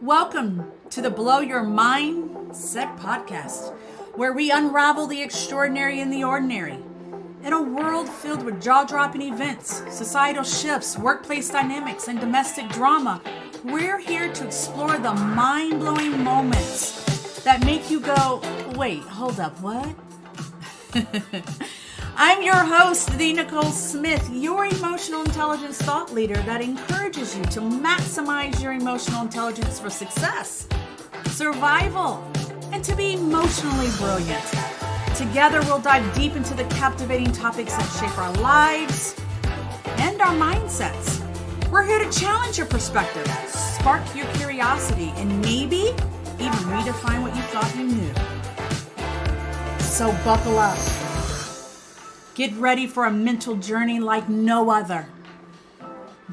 Welcome to the Blow Your Mindset podcast, where we unravel the extraordinary in the ordinary. In a world filled with jaw-dropping events, societal shifts, workplace dynamics, and domestic drama, we're here to explore the mind-blowing moments that make you go, wait, hold up, what? I'm your host, the Nicole Smith, your emotional intelligence thought leader that encourages you to maximize your emotional intelligence for success, survival, and to be emotionally brilliant. Together, we'll dive deep into the captivating topics that shape our lives and our mindsets. We're here to challenge your perspective, spark your curiosity, and maybe even redefine what you thought you knew. So buckle up. Get ready for a mental journey like no other.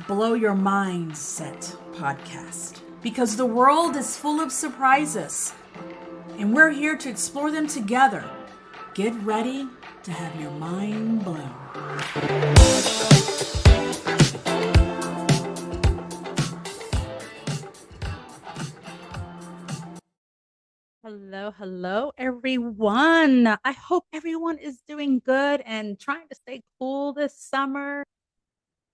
Blow Your Mindset podcast. Because the world is full of surprises, and we're here to explore them together. Get ready to have your mind blown. Hello, everyone. I hope everyone is doing good and trying to stay cool this summer.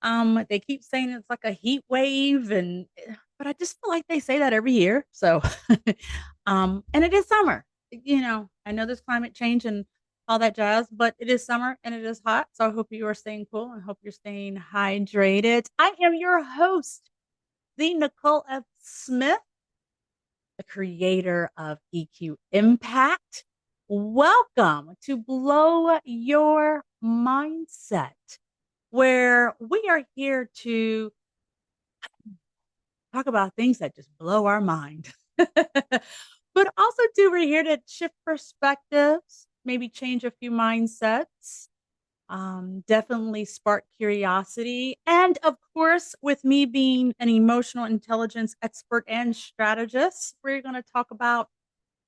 They keep saying it's like a heat wave, but I just feel like they say that every year. So, and it is summer. I know there's climate change and all that jazz, but it is summer and it is hot. So I hope you are staying cool and hope you're staying hydrated. I am your host, the Nicole F. Smith, the creator of EQ Impact. Welcome to Blow Your Mindset, where we are here to talk about things that just blow our mind. But also, too, we're here to shift perspectives, maybe change a few mindsets, definitely spark curiosity. And of course, with me being an emotional intelligence expert and strategist, we're going to talk about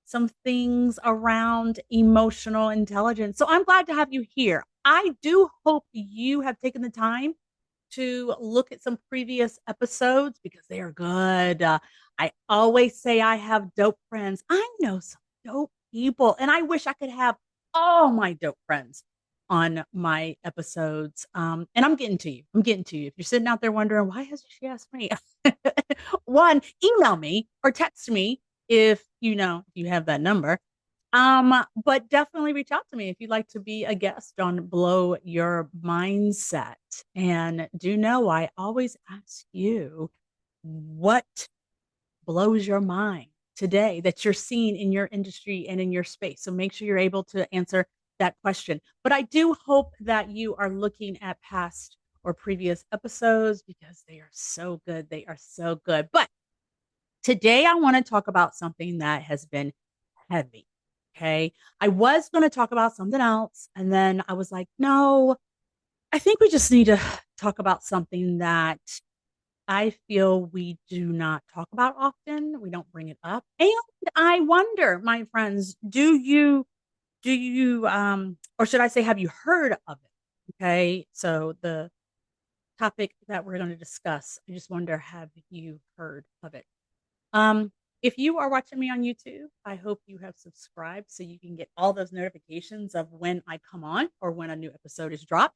some things around emotional intelligence. So I'm glad to have you here. I do hope you have taken the time to look at some previous episodes because they are good. I always say I have dope friends. I know some dope people, and I wish I could have all my dope friends on my episodes. And I'm getting to you. If you're sitting out there wondering, why hasn't she asked me? One, email me or text me if if you have that number. But definitely reach out to me if you'd like to be a guest on Blow Your Mindset. And do know I always ask you what blows your mind today that you're seeing in your industry and in your space. So make sure you're able to answer that question. But I do hope that you are looking at past or previous episodes because they are so good. They are so good. But today I want to talk about something that has been heavy. Okay. I was going to talk about something else. And then I was like, no, I think we just need to talk about something that I feel we do not talk about often. We don't bring it up. And I wonder, my friends, or should I say, have you heard of it? Okay. So the topic that we're going to discuss, I just wonder, have you heard of it? If you are watching me on YouTube, I hope you have subscribed so you can get all those notifications of when I come on or when a new episode is dropped.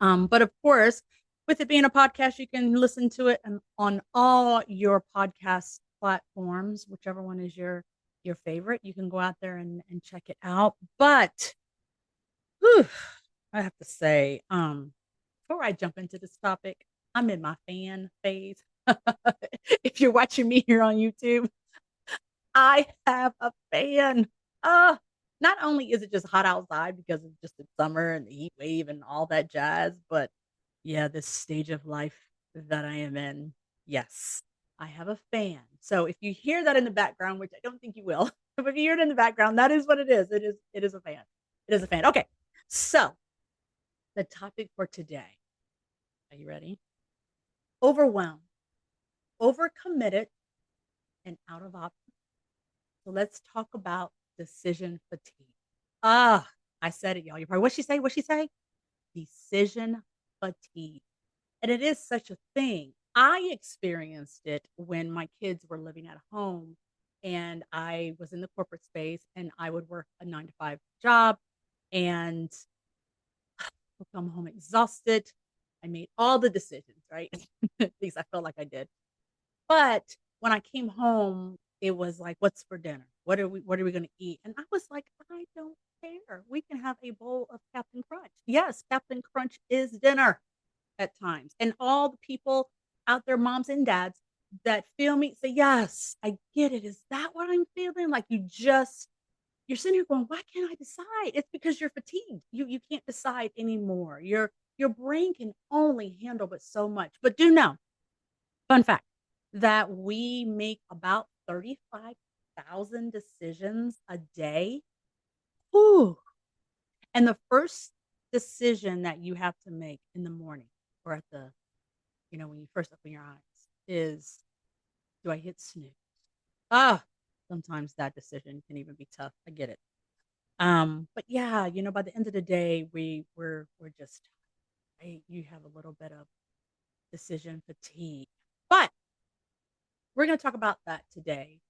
But of course, with it being a podcast, you can listen to it on all your podcast platforms, whichever one is your favorite. You can go out there and check it out. But whew, I have to say, before I jump into this topic, I'm in my fan phase. If you're watching me here on YouTube, I have a fan. Not only is it just hot outside because it's just the summer and the heat wave and all that jazz, but yeah, this stage of life that I am in, yes, I have a fan. So if you hear that in the background, which I don't think you will, but if you hear it in the background, that is what it is. It is a fan. It is a fan. Okay. So the topic for today. Are you ready? Overwhelmed, overcommitted, and out of options. So let's talk about decision fatigue. I said it, y'all. You're probably, what'd she say? What'd she say? Decision fatigue. And it is such a thing. I experienced it when my kids were living at home and I was in the corporate space and I would work a 9 to 5 job and would come home exhausted. I made all the decisions, right? At least I felt like I did. But when I came home, it was like, "What's for dinner? What are we gonna eat?" And I was like, "I don't care. We can have a bowl of Captain Crunch." Yes, Captain Crunch is dinner at times. And all the people out there, moms and dads, that feel me, say, "Yes, I get it. Is that what I'm feeling?" Like, you're sitting here going, "Why can't I decide?" It's because you're fatigued. You can't decide anymore. Your brain can only handle but so much. But do know, fun fact, that we make about 35,000 decisions a day. Ooh. And the first decision that you have to make in the morning or at the, when you first open your eyes is, do I hit snooze? Ah, sometimes that decision can even be tough. I get it. But yeah, by the end of the day, we're just right. You have a little bit of decision fatigue. But we're going to talk about that today.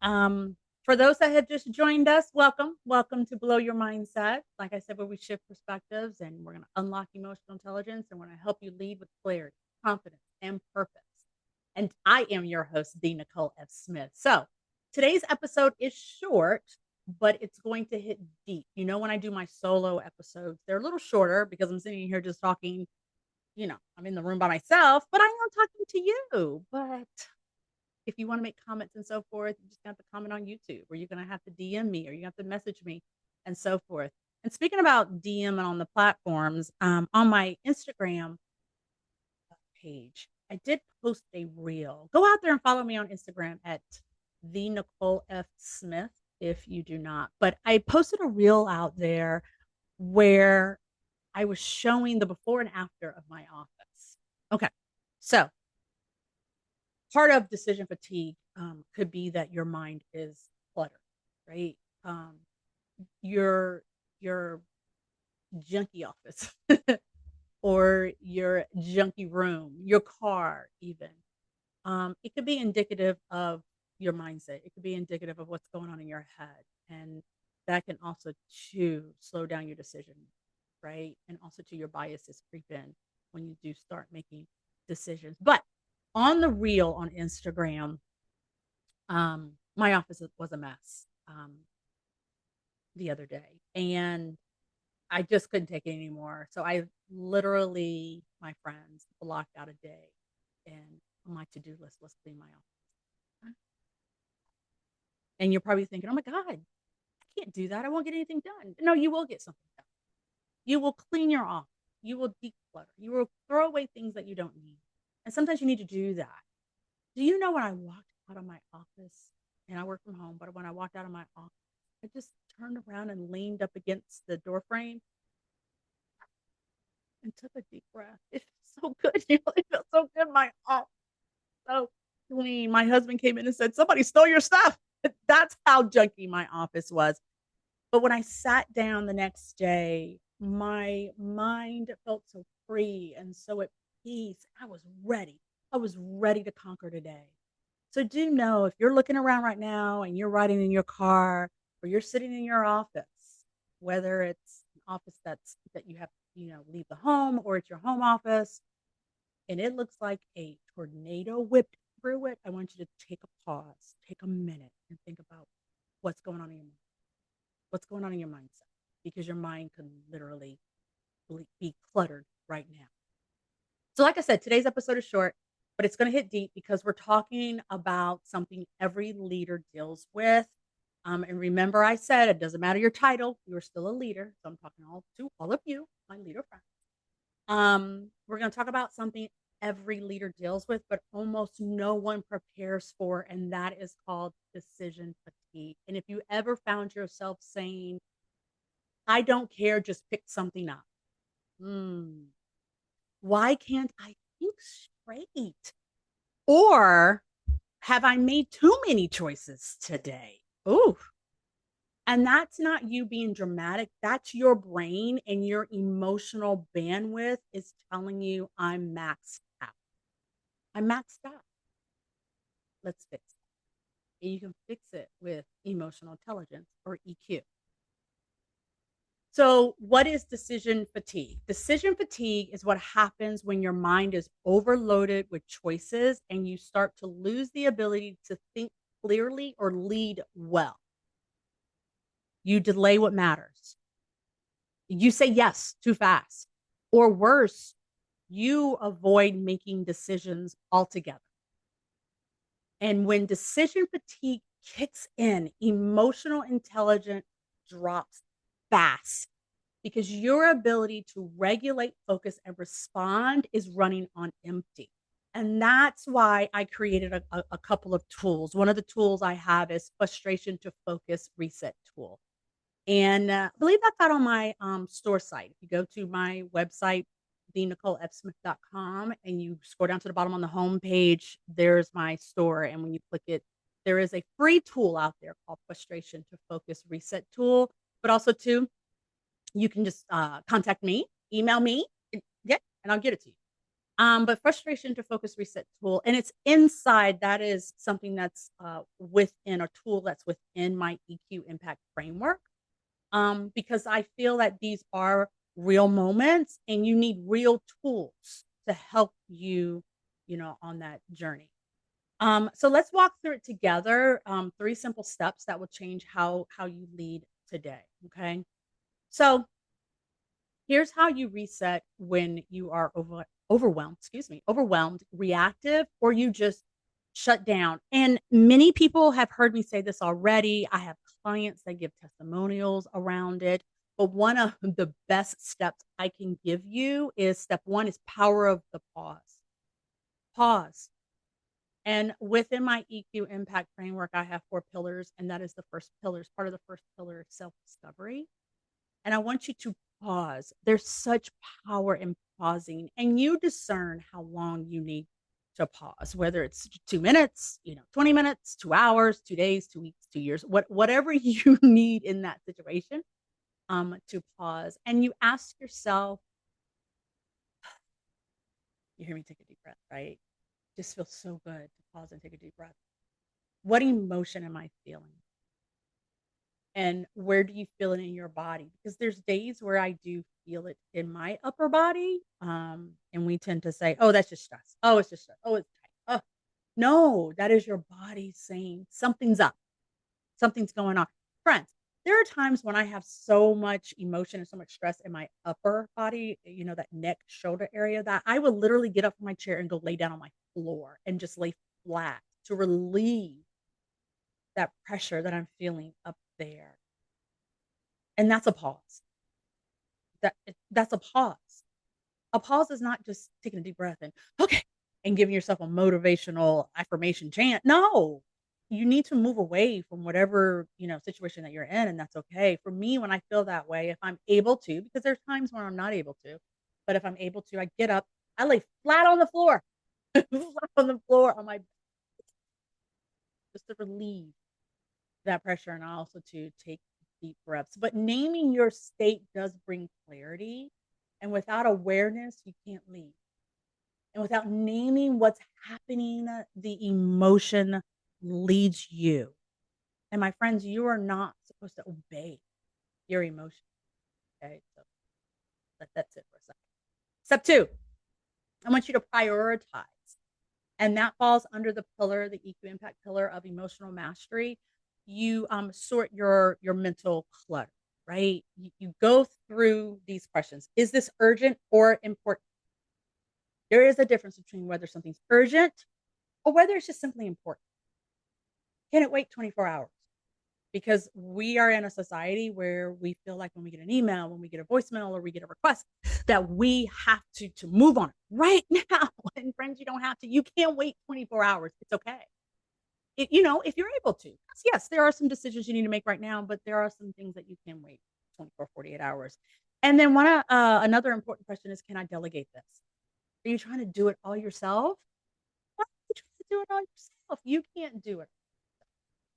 For those that have just joined us, welcome. Welcome to Blow Your Mindset. Like I said, where we shift perspectives and we're going to unlock emotional intelligence and we're going to help you lead with clarity, confidence, and purpose. And I am your host, the Nicole F. Smith. So today's episode is short, but it's going to hit deep. When I do my solo episodes, they're a little shorter because I'm sitting here just talking. I'm in the room by myself, but I am talking to you. But if you want to make comments and so forth, you just have to comment on YouTube, or you're going to have to DM me, or you have to message me, and so forth. And speaking about DM on the platforms, on my Instagram page, I did post a reel. Go out there and follow me on Instagram at the Nicole F. Smith if you do not. But I posted a reel out there where I was showing the before and after of my office. Okay. So part of decision fatigue could be that your mind is cluttered, right? Um, your your junky office or your junky room, your car, even. It could be indicative of your mindset. It could be indicative of what's going on in your head, and that can also slow down your decision, right? And also to your biases creep in when you do start making decisions. But on the reel on Instagram, my office was a mess the other day, and I just couldn't take it anymore. So I literally, my friends, blocked out a day, and on my to-do list, let's clean my office. And you're probably thinking, "Oh my God, I can't do that. I won't get anything done." No, you will get something done. You will clean your office. You will declutter. You will throw away things that you don't need. And sometimes you need to do that. Do you know when I walked out of my office, and I work from home, but when I walked out of my office, I just turned around and leaned up against the door frame and took a deep breath. It felt so good. It felt so good. My office so clean. My husband came in and said, "Somebody stole your stuff." That's how junky my office was. But when I sat down the next day, my mind felt so free and so at peace. I was ready. I was ready to conquer today. So do know, if you're looking around right now and you're riding in your car or you're sitting in your office, whether it's an office that you have, leave the home, or it's your home office, and it looks like a tornado whipped through it, I want you to take a pause, take a minute and think about what's going on in your mind. What's going on in your mindset? Because your mind can literally be cluttered right now. So, like I said, today's episode is short, but it's going to hit deep because we're talking about something every leader deals with. And remember, I said it doesn't matter your title, you're still a leader. So, I'm talking to all of you, my leader friends. We're going to talk about something every leader deals with, but almost no one prepares for, and that is called decision fatigue. And if you ever found yourself saying, "I don't care, just pick something up. Hmm, why can't I think straight?" Or have I made too many choices today? Ooh. And that's not you being dramatic. That's your brain and your emotional bandwidth is telling you I'm maxed out. I'm maxed out. Let's fix it. And you can fix it with emotional intelligence or EQ. So, what is decision fatigue? Decision fatigue is what happens when your mind is overloaded with choices and you start to lose the ability to think clearly or lead well. You delay what matters. You say yes too fast. Or worse, you avoid making decisions altogether. And when decision fatigue kicks in, emotional intelligence drops fast because your ability to regulate, focus, and respond is running on empty. And that's why I created a couple of tools. One of the tools I have is frustration to focus reset tool. And I believe that's out on my store site. If you go to my website, thenicolefsmith.com, and you scroll down to the bottom on the home page, there's my store. And when you click it, there is a free tool out there called Frustration to Focus Reset Tool. But also, too, you can just contact me, email me, yeah, and I'll get it to you. But frustration to focus reset tool, and it's inside. That is something that's within a tool that's within my EQ impact framework. Because I feel that these are real moments, and you need real tools to help you, on that journey. So let's walk through it together. Three simple steps that will change how you lead today. Okay, so here's how you reset when you are overwhelmed, reactive, or you just shut down. And many people have heard me say this already. I have clients that give testimonials around it. But one of the best steps I can give you is step one is power of the pause. Pause. And within my EQ impact framework, I have four pillars, and that is the first pillar. Part of the first pillar is self discovery. And I want you to pause. There's such power in pausing, and you discern how long you need to pause, whether it's 2 minutes, 20 minutes, 2 hours, 2 days, 2 weeks, 2 years, whatever you need in that situation, to pause. And you ask yourself, you hear me take a deep breath, right? Just feels so good to pause and take a deep breath. What emotion am I feeling? And where do you feel it in your body? Because there's days where I do feel it in my upper body, and we tend to say, "Oh, that's just stress. Oh, it's just stress. Oh, it's tight. Oh." No, that is your body saying something's up. Something's going on. Friends, there are times when I have so much emotion and so much stress in my upper body, that neck, shoulder area, that I would literally get up from my chair and go lay down on my floor and just lay flat to relieve that pressure that I'm feeling up there. And that's a pause. That's a pause. A pause is not just taking a deep breath and, "Okay," and giving yourself a motivational affirmation chant. No. You need to move away from whatever, situation that you're in, and that's okay. For me, when I feel that way, if I'm able to, because there's times when I'm not able to, but if I'm able to, I get up, I lay flat on the floor, flat on the floor on my just to relieve that pressure, and also to take deep breaths. But naming your state does bring clarity. And without awareness, you can't lead. And without naming what's happening, the emotion leads you. And my friends, you are not supposed to obey your emotion. Okay. So that's it for a second. Step two, I want you to prioritize. And that falls under the pillar, the EQ impact pillar of emotional mastery. You sort your mental clutter, right? You go through these questions. Is this urgent or important? There is a difference between whether something's urgent or whether it's just simply important. Can it wait 24 hours? Because we are in a society where we feel like when we get an email, when we get a voicemail, or we get a request, that we have to move on it right now. And friends, you don't have to. You can't wait 24 hours. It's okay. If you're able to. Yes, there are some decisions you need to make right now, but there are some things that you can wait 24, 48 hours. And then another important question is, can I delegate this? Are you trying to do it all yourself? Why are you trying to do it all yourself? You can't do it.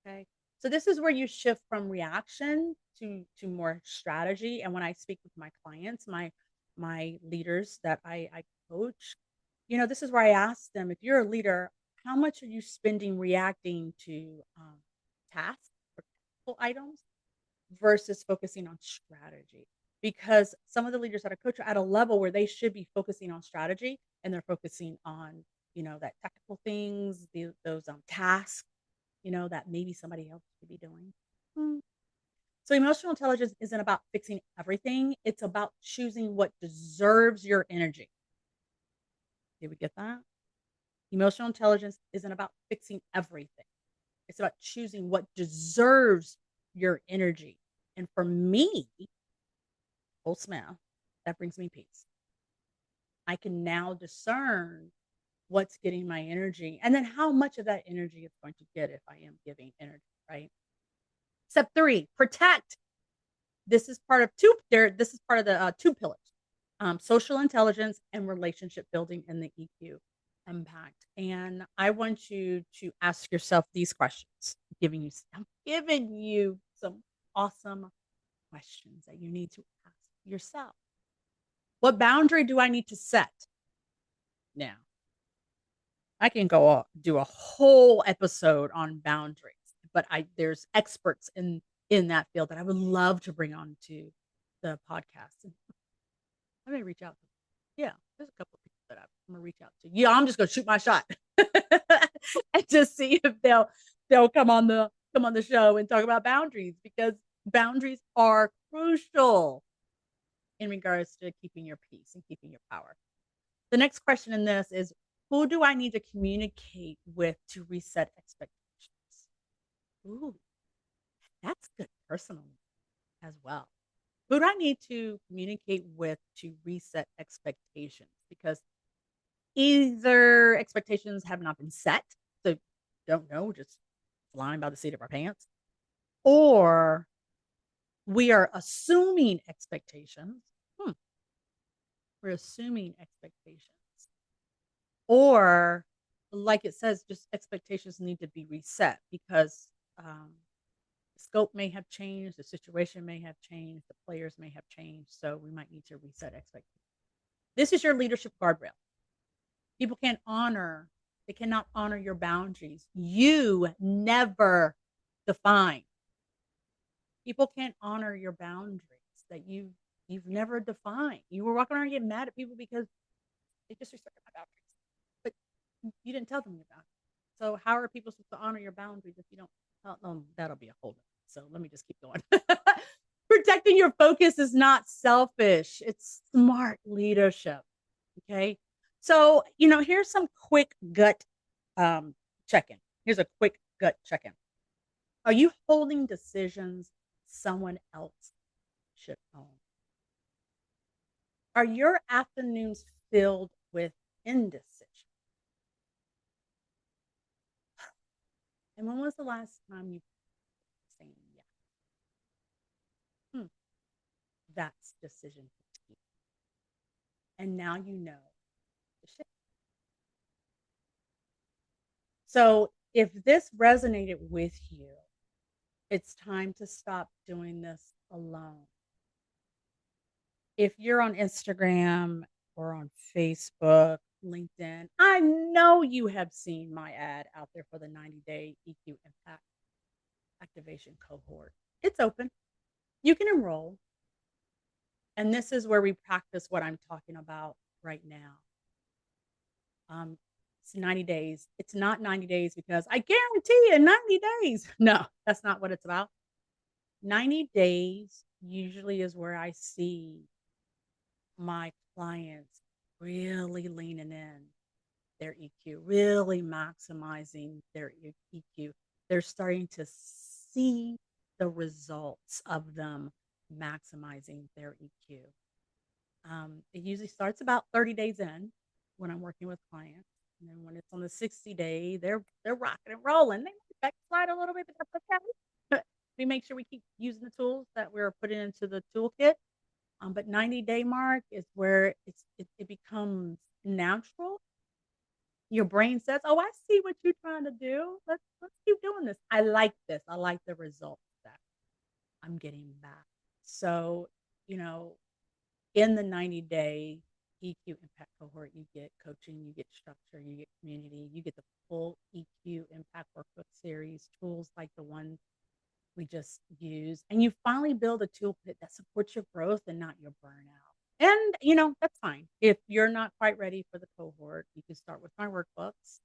Okay. So this is where you shift from reaction to more strategy. And when I speak with my clients, my leaders that I coach, This is where I ask them, if you're a leader, how much are you spending reacting to tasks or technical items versus focusing on strategy? Because some of the leaders that I coach are at a level where they should be focusing on strategy and they're focusing on, that technical things, those tasks, that maybe somebody else should be doing. Mm. So emotional intelligence isn't about fixing everything. It's about choosing what deserves your energy. Did we get that? Emotional intelligence isn't about fixing everything. It's about choosing what deserves your energy. And for me, full smell, that brings me peace. I can now discern what's getting my energy and then how much of that energy it's going to get if I am giving energy, right? Step 3, protect. This is part of the 2 pillars. Social intelligence and relationship building in the EQ impact. And I want you to ask yourself these questions. I'm giving you some awesome questions that you need to ask yourself. What boundary do I need to set? Now, I can do a whole episode on boundaries, but there's experts in that field that I would love to bring on to the podcast. I may reach out to them. Yeah, there's a couple of people that I'm gonna reach out to. Yeah, I'm just gonna shoot my shot and just see if they'll come on the show and talk about boundaries, because boundaries are crucial in regards to keeping your peace and keeping your power. The next question in this is, who do I need to communicate with to reset expectations? Ooh, that's good personally as well. Who do I need to communicate with to reset expectations? Because either expectations have not been set, so don't know, just flying by the seat of our pants, or we are assuming expectations. We're assuming expectations. Or, like it says, just expectations need to be reset because the scope may have changed, the situation may have changed, the players may have changed. So we might need to reset expectations. This is your leadership guardrail. People they cannot honor your boundaries. You never define. People can't honor your boundaries that you've never defined. You were walking around getting mad at people because they disrespected my boundaries, but you didn't tell them about it. So how are people supposed to honor your boundaries if you don't? That'll be a whole. So let me just keep going. Protecting your focus is not selfish. It's smart leadership. Okay. So, here's some quick gut check-in. Here's a quick gut check-in. Are you holding decisions someone else should own? Are your afternoons filled with indecision? And when was the last time you saying yes? That's decision fatigue. And now you know the shift. So if this resonated with you, it's time to stop doing this alone. If you're on Instagram or on Facebook, LinkedIn, I know you have seen my ad out there for the 90-day EQ Impact Activation Cohort. It's open. You can enroll. And this is where we practice what I'm talking about right now. It's 90 days. It's not 90 days because I guarantee you 90 days. No, that's not what it's about. 90 days usually is where I see my clients really leaning in their EQ, really maximizing their EQ. They're starting to see the results of them maximizing their EQ. It usually starts about 30 days in when I'm working with clients. And then when it's on the 60 day, they're rocking and rolling. They might backslide a little bit, but that's okay. We make sure we keep using the tools that we're putting into the toolkit. But 90-day mark is where it becomes natural. Your brain says, "Oh, I see what you're trying to do. Let's keep doing this. I like this. I like the results that I'm getting back." So, in the 90-day EQ Impact Cohort, you get coaching, you get structure, you get community, you get the full EQ Impact Workbook series, tools like the one we just use, and you finally build a toolkit that supports your growth and not your burnout. And, that's fine. If you're not quite ready for the cohort, you can start with my workbooks.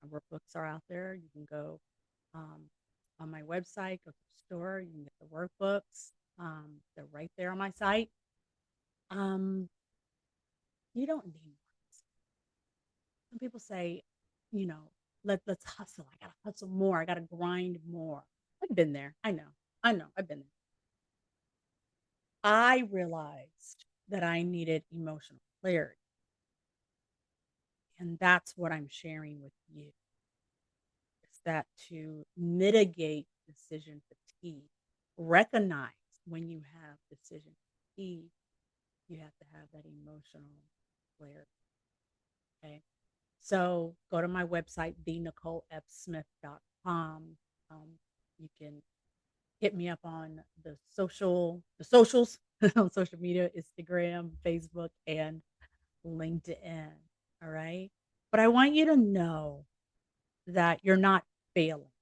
My workbooks are out there. You can go um, on my website, go to the store, you can get the workbooks. They're right there on my site. Um, you don't need more. Some people say, you know, let's hustle. I gotta hustle more. I gotta grind more. I've been there. I know. I've been there. I realized that I needed emotional clarity. And that's what I'm sharing with you. Is that to mitigate decision fatigue, recognize when you have decision fatigue, you have to have that emotional clarity. Okay. So go to my website, thenicolefsmith.com. You can hit me up on the socials on social media, Instagram, Facebook, and LinkedIn. All right. But I want you to know that you're not failing.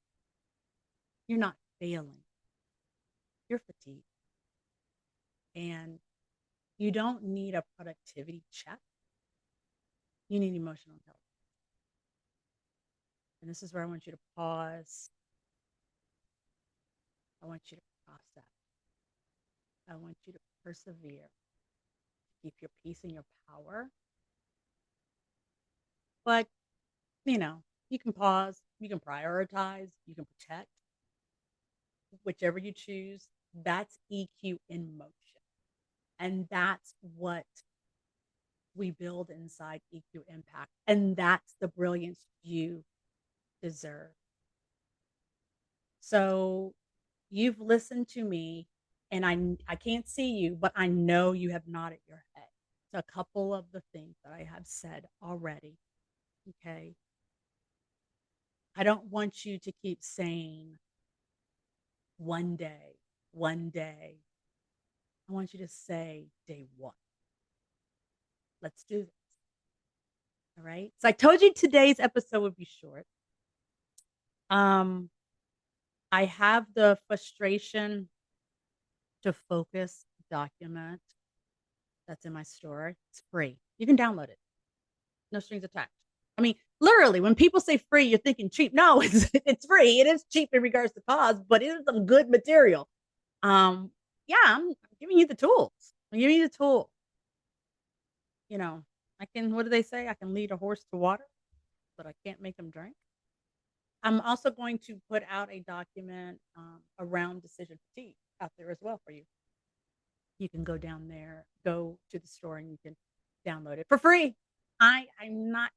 You're not failing. You're fatigued. And you don't need a productivity check. You need emotional intelligence. And this is where I want you to pause. I want you to process. I want you to persevere. Keep your peace and your power. But, you can pause, you can prioritize, you can protect. Whichever you choose, that's EQ in motion. And that's what we build inside EQ Impact. And that's the brilliance you deserve. So you've listened to me, and I can't see you, but I know you have nodded your head to a couple of the things that I have said already. Okay. I don't want you to keep saying one day. I want you to say day one. Let's do this. All right. So I told you today's episode would be short. I have the frustration to focus document that's in my store. It's free. You can download it. No strings attached. I mean, literally, when people say free, you're thinking cheap. No, it's free. It is cheap in regards to cost, but it is some good material. Yeah, I'm giving you the tools. I'm giving you the tool. What do they say? I can lead a horse to water, but I can't make him drink. I'm also going to put out a document around decision fatigue out there as well for you. You can go down there, go to the store, and you can download it for free. I'm not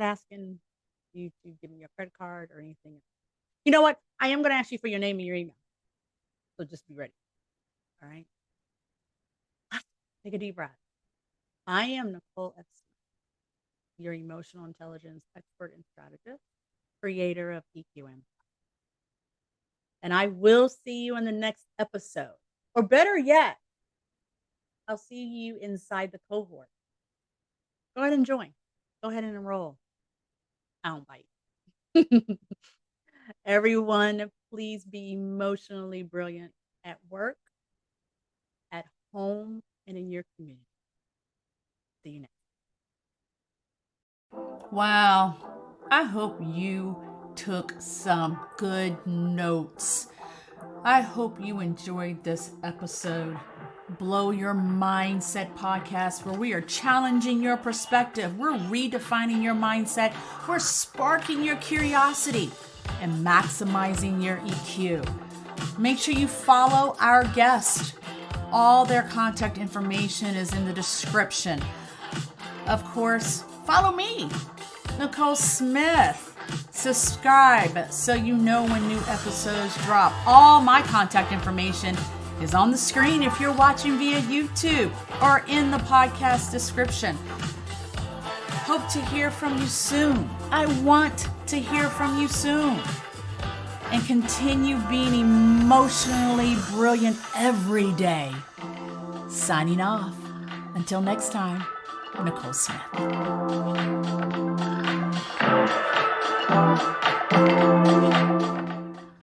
asking you to give me your credit card or anything. You know what? I am going to ask you for your name and your email. So just be ready. All right. Take a deep breath. I am Nicole F, your emotional intelligence expert and strategist, creator of EQ Impact. And I will see you in the next episode. Or better yet, I'll see you inside the cohort. Go ahead and join. Go ahead and enroll. I don't bite. Everyone, please be emotionally brilliant at work, at home, and in your community. See you next. Wow. I hope you took some good notes. I hope you enjoyed this episode. Blow Your Mindset podcast, where we are challenging your perspective. We're redefining your mindset. We're sparking your curiosity and maximizing your EQ. Make sure you follow our guest. All their contact information is in the description. Of course, follow me, Nicole Smith. Subscribe so you know when new episodes drop. All my contact information is on the screen if you're watching via YouTube or in the podcast description. Hope to hear from you soon. I want to hear from you soon. And continue being emotionally brilliant every day. Signing off. Until next time. Nicole Smith.